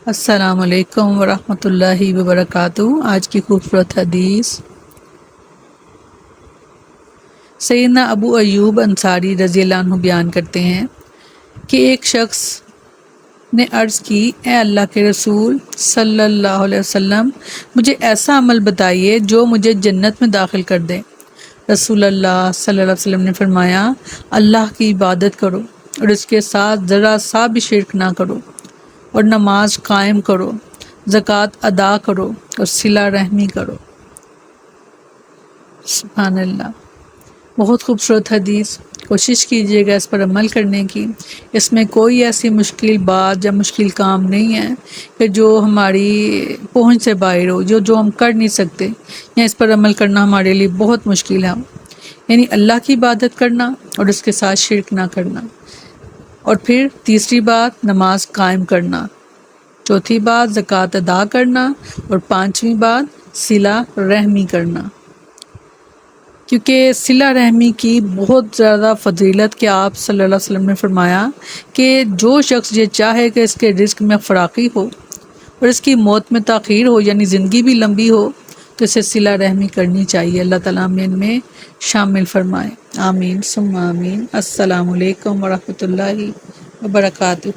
السلام علیکم ورحمۃ اللہ وبرکاتہ۔ آج کی خوبصورت حدیث سیدنا ابو ایوب انصاری رضی اللہ عنہ بیان کرتے ہیں کہ ایک شخص نے عرض کی، اے اللہ کے رسول صلی اللہ علیہ وسلم، مجھے ایسا عمل بتائیے جو مجھے جنت میں داخل کر دے۔ رسول اللہ صلی اللہ علیہ وسلم نے فرمایا، اللہ کی عبادت کرو اور اس کے ساتھ ذرا سا بھی شرک نہ کرو، اور نماز قائم کرو، زکوٰۃ ادا کرو اور صلہ رحمی کرو۔ سبحان اللہ، بہت خوبصورت حدیث۔ کوشش کیجیے گا اس پر عمل کرنے کی۔ اس میں کوئی ایسی مشکل بات یا مشکل کام نہیں ہے کہ جو ہماری پہنچ سے باہر ہو، جو ہم کر نہیں سکتے، یا اس پر عمل کرنا ہمارے لیے بہت مشکل ہے۔ یعنی اللہ کی عبادت کرنا اور اس کے ساتھ شرک نہ کرنا، اور پھر تیسری بات نماز قائم کرنا، چوتھی بات زکوٰۃ ادا کرنا، اور پانچویں بات صلہ رحمی کرنا۔ کیونکہ صلہ رحمی کی بہت زیادہ فضیلت کہ آپ صلی اللہ علیہ وسلم نے فرمایا کہ جو شخص یہ چاہے کہ اس کے رزق میں فراخی ہو اور اس کی موت میں تاخیر ہو، یعنی زندگی بھی لمبی ہو، تو اسے صلہ رحمی کرنی چاہیے۔ اللہ تعالیٰ ہمیں ان میں شامل فرمائے، آمین ثم آمین۔ السلام علیکم ورحمۃ اللہ وبرکاتہ۔